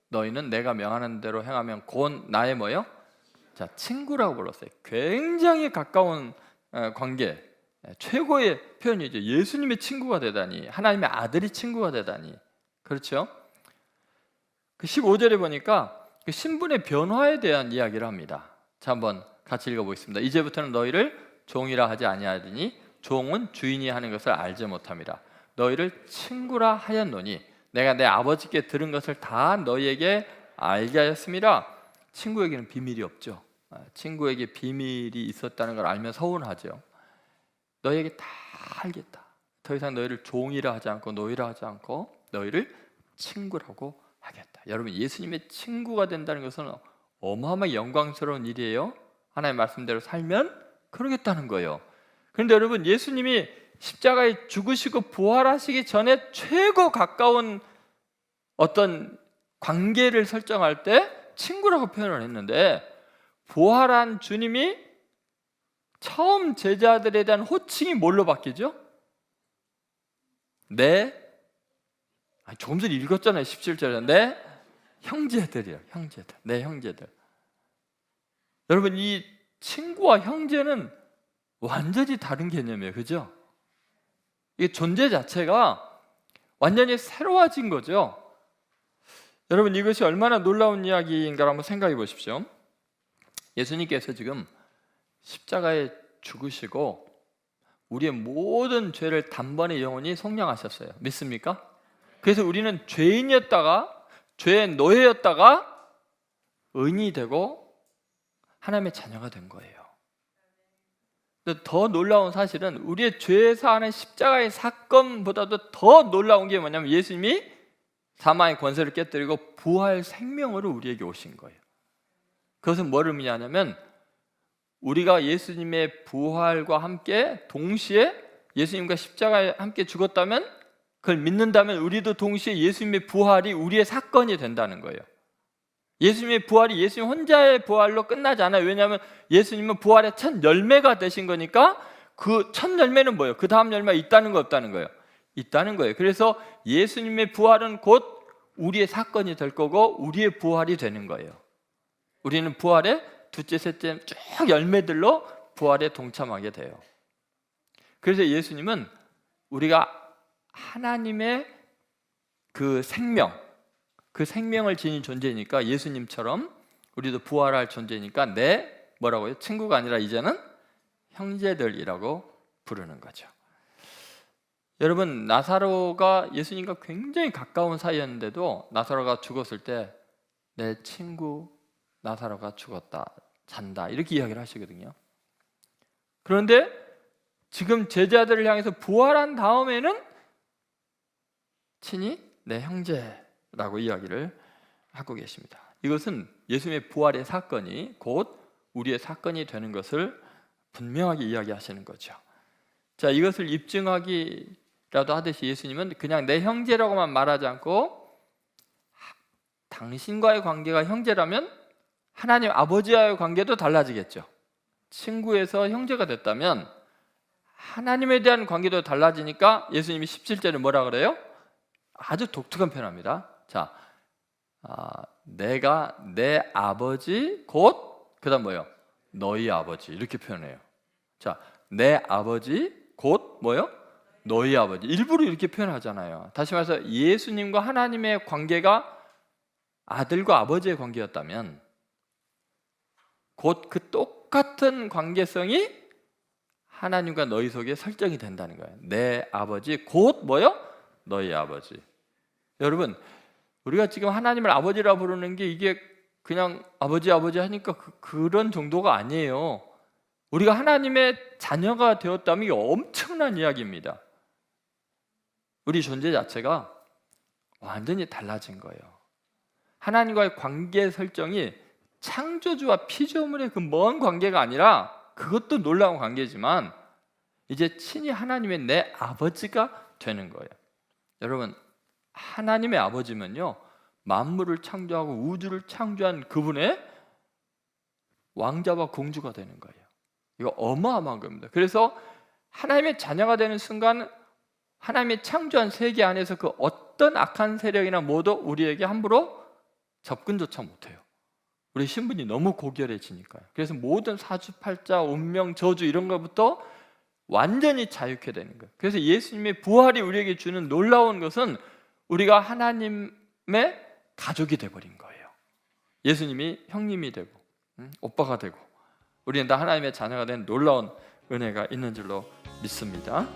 너희는 내가 명하는 대로 행하면 곧 나의 뭐요? 자, 친구라고 불렀어요. 굉장히 가까운 관계, 최고의 표현이죠. 예수님의 친구가 되다니, 하나님의 아들이 친구가 되다니. 그렇죠? 그 15절에 보니까 그 신분의 변화에 대한 이야기를 합니다. 자, 한번 같이 읽어보겠습니다. 이제부터는 너희를 종이라 하지 아니하리니 종은 주인이 하는 것을 알지 못함이라. 너희를 친구라 하였노니 내가 내 아버지께 들은 것을 다 너희에게 알게 하였음이라. 친구에게는 비밀이 없죠. 친구에게 비밀이 있었다는 걸 알면 서운하죠. 너희에게 다 알겠다. 더 이상 너희를 종이라 하지 않고 노이라 하지 않고 너희를 친구라고 하겠다. 여러분, 예수님의 친구가 된다는 것은 어마어마하게 영광스러운 일이에요. 하나님의 말씀대로 살면 그러겠다는 거예요. 그런데 여러분, 예수님이 십자가에 죽으시고 부활하시기 전에 최고 가까운 어떤 관계를 설정할 때 친구라고 표현을 했는데, 부활한 주님이 처음 제자들에 대한 호칭이 뭘로 바뀌죠? 조금 전에 읽었잖아요. 17절에 내 형제들이요. 형제들. 내 형제들. 여러분, 이 친구와 형제는 완전히 다른 개념이에요. 그죠? 이 존재 자체가 완전히 새로워진 거죠. 여러분, 이것이 얼마나 놀라운 이야기인가 한번 생각해 보십시오. 예수님께서 지금 십자가에 죽으시고 우리의 모든 죄를 단번에 영원히 속량하셨어요. 믿습니까? 그래서 우리는 죄인이었다가, 죄의 노예였다가 의인이 되고 하나님의 자녀가 된 거예요. 더 놀라운 사실은 우리의 죄 사하는 십자가의 사건보다도 더 놀라운 게 뭐냐면, 예수님이 사망의 권세를 깨뜨리고 부활 생명으로 우리에게 오신 거예요. 그것은 뭘 의미하냐면, 우리가 예수님의 부활과 함께 동시에 예수님과 십자가에 함께 죽었다면, 그걸 믿는다면 우리도 동시에 예수님의 부활이 우리의 사건이 된다는 거예요. 예수님의 부활이 예수님 혼자의 부활로 끝나지 않아요. 왜냐하면 예수님은 부활의 첫 열매가 되신 거니까. 그 첫 열매는 뭐예요? 그 다음 열매가 있다는 거 없다는 거예요? 있다는 거예요. 그래서 예수님의 부활은 곧 우리의 사건이 될 거고 우리의 부활이 되는 거예요. 우리는 부활의 둘째, 셋째 쭉 열매들로 부활에 동참하게 돼요. 그래서 예수님은 우리가 하나님의 그 생명, 그 생명을 지닌 존재니까, 예수님처럼 우리도 부활할 존재니까 내 뭐라고요? 친구가 아니라 이제는 형제들이라고 부르는 거죠. 여러분, 나사로가 예수님과 굉장히 가까운 사이였는데도 나사로가 죽었을 때 내 친구 나사로가 죽었다, 잔다, 이렇게 이야기를 하시거든요. 그런데 지금 제자들을 향해서 부활한 다음에는 친히 내 형제라고 이야기를 하고 계십니다. 이것은 예수님의 부활의 사건이 곧 우리의 사건이 되는 것을 분명하게 이야기하시는 거죠. 자, 이것을 입증하기라도 하듯이 예수님은 그냥 내 형제라고만 말하지 않고, 당신과의 관계가 형제라면 하나님 아버지와의 관계도 달라지겠죠. 친구에서 형제가 됐다면 하나님에 대한 관계도 달라지니까 예수님이 17절에 뭐라 그래요? 아주 독특한 표현합니다. 자, 내가 내 아버지 곧 그다음 뭐요? 너희 아버지, 이렇게 표현해요. 자, 내 아버지 곧 뭐요? 너희 아버지. 일부러 이렇게 표현하잖아요. 다시 말해서 예수님과 하나님의 관계가 아들과 아버지의 관계였다면 곧 그 똑같은 관계성이 하나님과 너희 속에 설정이 된다는 거예요. 내 아버지 곧 뭐요? 너희 아버지. 여러분, 우리가 지금 하나님을 아버지라 부르는 게 이게 그냥 아버지 하니까 그런 정도가 아니에요. 우리가 하나님의 자녀가 되었다면 이게 엄청난 이야기입니다. 우리 존재 자체가 완전히 달라진 거예요. 하나님과의 관계 설정이 창조주와 피조물의 그 먼 관계가 아니라, 그것도 놀라운 관계지만 이제 친히 하나님의 내 아버지가 되는 거예요. 여러분, 하나님의 아버지면요, 만물을 창조하고 우주를 창조한 그분의 왕자와 공주가 되는 거예요. 이거 어마어마한 겁니다. 그래서 하나님의 자녀가 되는 순간 하나님의 창조한 세계 안에서 그 어떤 악한 세력이나 모두 우리에게 함부로 접근조차 못해요. 우리 신분이 너무 고결해지니까요. 그래서 모든 사주팔자, 운명, 저주 이런 것부터 완전히 자유케 되는 거예요. 그래서 예수님의 부활이 우리에게 주는 놀라운 것은 우리가 하나님의 가족이 되어버린 거예요. 예수님이 형님이 되고 오빠가 되고 우리는 다 하나님의 자녀가 된 놀라운 은혜가 있는 줄로 믿습니다.